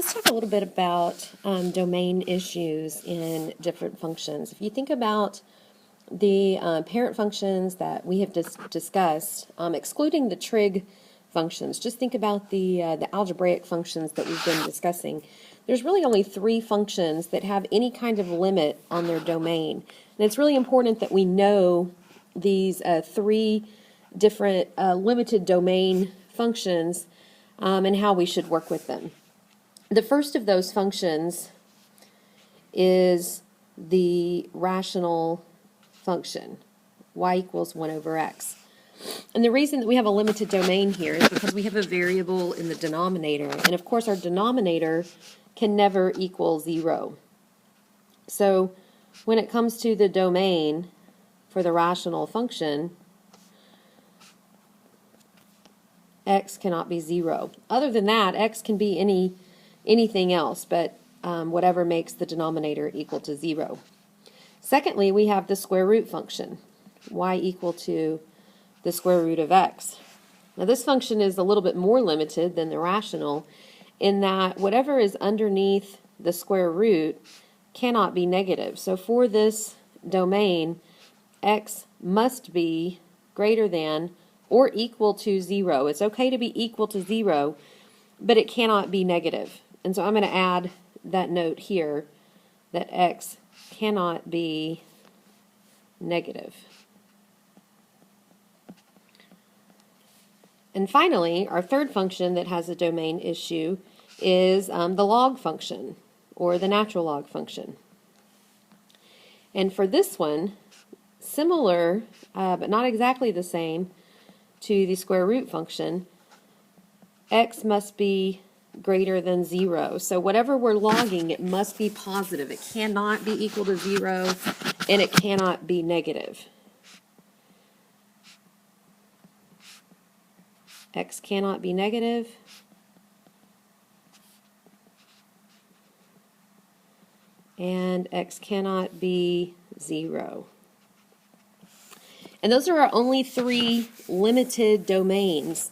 let's talk a little bit about domain issues in different functions. If you think about the parent functions that we have discussed, excluding the trig functions, just think about the algebraic functions that we've been discussing. There's really only 3 functions that have any kind of limit on their domain. And it's really important that we know these 3 different limited domain functions and how we should work with them. The first of those functions is the rational function, y equals 1 over x. And the reason that we have a limited domain here is because we have a variable in the denominator. And of course our denominator can never equal 0. So when it comes to the domain for the rational function, x cannot be 0. Other than that, x can be anything else, but whatever makes the denominator equal to 0. Secondly, we have the square root function, y equal to the square root of x. Now this function is a little bit more limited than the rational in that whatever is underneath the square root cannot be negative. So for this domain, x must be greater than or equal to 0. It's okay to be equal to 0, but it cannot be negative. And so I'm going to add that note here that x cannot be negative. And finally, our third function that has a domain issue is the log function, or the natural log function. And for this one, similar, but not exactly the same, to the square root function, x must be greater than 0. So whatever we're logging, it must be positive. It cannot be equal to 0, and it cannot be negative. X cannot be negative, and x cannot be 0. And those are our only 3 limited domains.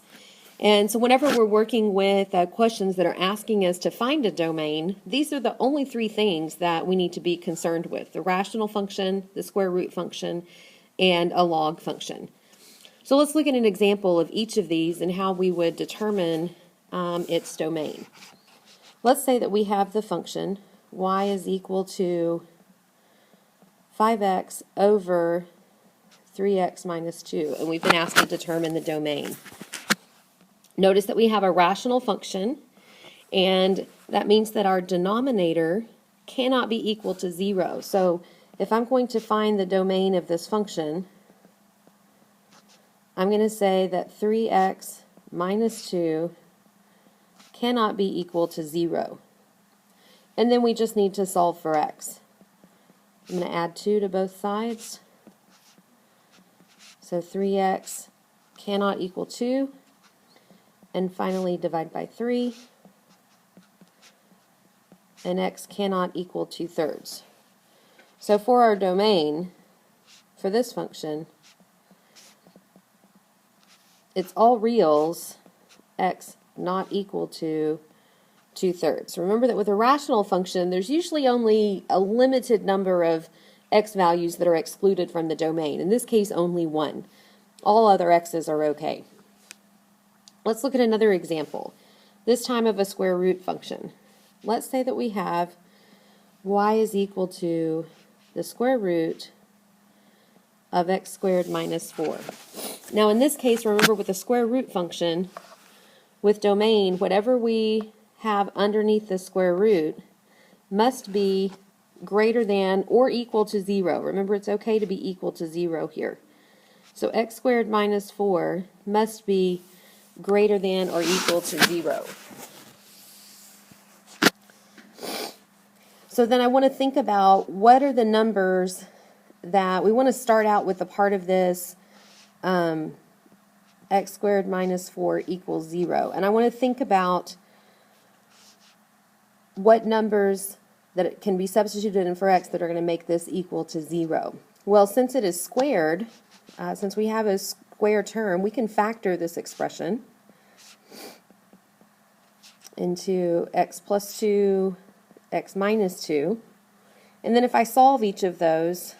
And so whenever we're working with questions that are asking us to find a domain, these are the only 3 things that we need to be concerned with: the rational function, the square root function, and a log function. So let's look at an example of each of these and how we would determine its domain. Let's say that we have the function y is equal to 5x over 3x minus 2, and we've been asked to determine the domain. Notice that we have a rational function, and that means that our denominator cannot be equal to 0. So if I'm going to find the domain of this function, I'm going to say that 3x minus 2 cannot be equal to 0. And then we just need to solve for x. I'm going to add 2 to both sides. So 3x cannot equal 2. And finally divide by 3. And x cannot equal 2/3. So for our domain, for this function, it's all reals, x not equal to 2/3. Remember that with a rational function, there's usually only a limited number of x values that are excluded from the domain. In this case, only 1. All other x's are okay. Let's look at another example, this time of a square root function. Let's say that we have y is equal to the square root of x squared minus 4. Now in this case, remember with the square root function, with domain, whatever we have underneath the square root must be greater than or equal to 0. Remember, it's okay to be equal to 0 here. So x squared minus 4 must be greater than or equal to 0. So then I want to think about what are the numbers that we want to start out with. A part of this x squared minus 4 equals 0. And I want to think about what numbers that can be substituted in for x that are going to make this equal to 0. Well, since it is squared, since we have a square term, we can factor this expression. into x plus 2, x minus 2. And then if I solve each of those,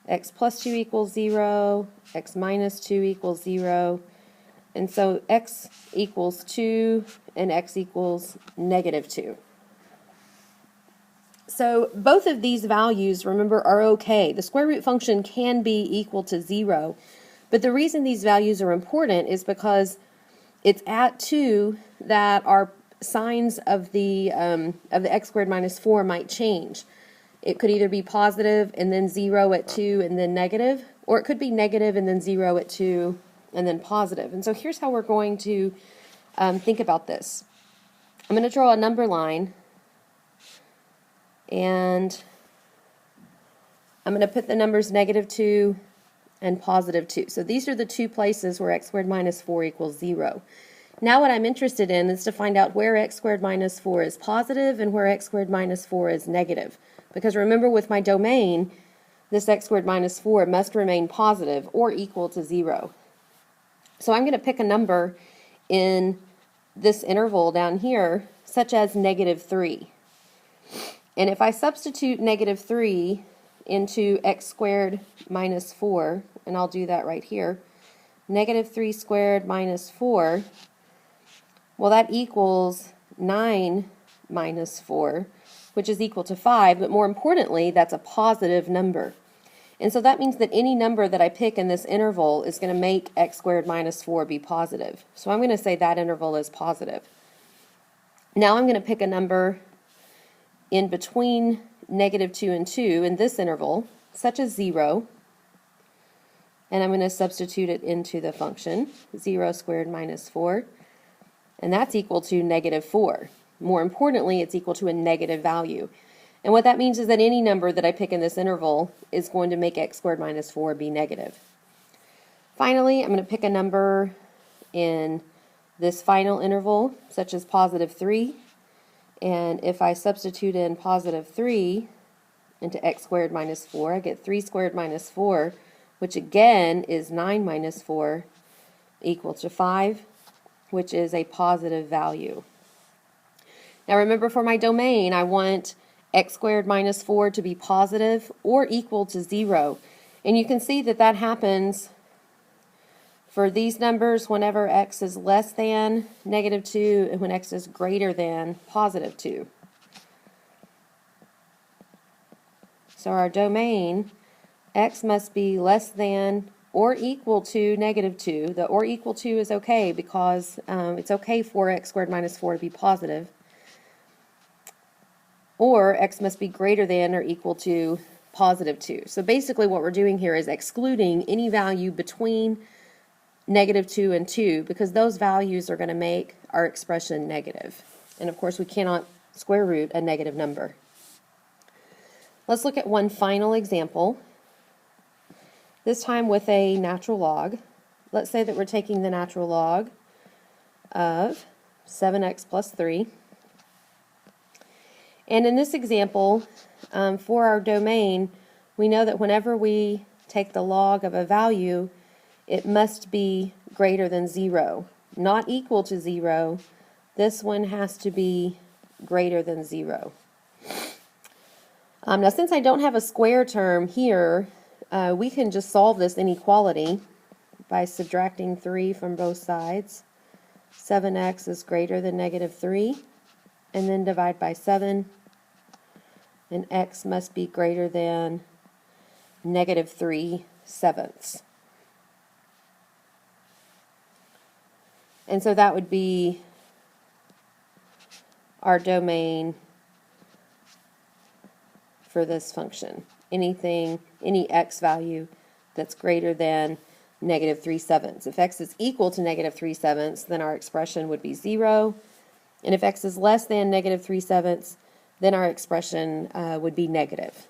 x plus 2 equals 0, x minus 2 equals 0, and so x equals 2 and x equals negative 2. So both of these values, remember, are okay. The square root function can be equal to 0, but the reason these values are important is because it's at 2 that our signs of the x squared minus 4 might change. It could either be positive and then 0 at 2 and then negative, or it could be negative and then 0 at 2 and then positive. And so here's how we're going to think about this. I'm going to draw a number line, and I'm going to put the numbers negative 2 and positive 2. So these are the two places where x squared minus 4 equals 0. Now what I'm interested in is to find out where x squared minus 4 is positive and where x squared minus 4 is negative. Because remember, with my domain, this x squared minus 4 must remain positive or equal to 0. So I'm going to pick a number in this interval down here, such as negative 3. And if I substitute negative 3 into x squared minus 4, and I'll do that right here, negative 3 squared minus 4, well, that equals 9 minus 4, which is equal to 5, but more importantly, that's a positive number. And so that means that any number that I pick in this interval is going to make x squared minus 4 be positive. So I'm going to say that interval is positive. Now I'm going to pick a number in between negative 2 and 2 in this interval, such as 0, and I'm going to substitute it into the function, 0 squared minus 4, and that's equal to negative 4. More importantly, it's equal to a negative value. And what that means is that any number that I pick in this interval is going to make x squared minus 4 be negative. Finally, I'm going to pick a number in this final interval, such as positive 3. And if I substitute in positive 3 into x squared minus 4, I get 3 squared minus 4, which again is 9 minus 4, equal to 5, which is a positive value. Now remember, for my domain, I want x squared minus 4 to be positive or equal to 0. And you can see that that happens for these numbers whenever x is less than negative 2 and when x is greater than positive 2. So our domain, x must be less than or equal to negative 2. The or equal to is okay because it's okay for x squared minus 4 to be positive. Or x must be greater than or equal to positive 2. So basically what we're doing here is excluding any value between negative 2 and 2, because those values are going to make our expression negative. And of course we cannot square root a negative number. Let's look at one final example, this time with a natural log. Let's say that we're taking the natural log of 7x plus 3. And in this example, for our domain, we know that whenever we take the log of a value, it must be greater than 0, not equal to 0. This one has to be greater than 0. Now, since I don't have a square term here, we can just solve this inequality by subtracting 3 from both sides. 7x is greater than negative 3, and then divide by 7. And x must be greater than negative 3/7. And so that would be our domain for this function. Any x value that's greater than negative 3/7. If x is equal to negative 3/7, then our expression would be 0. And if x is less than negative 3/7, then our expression would be negative.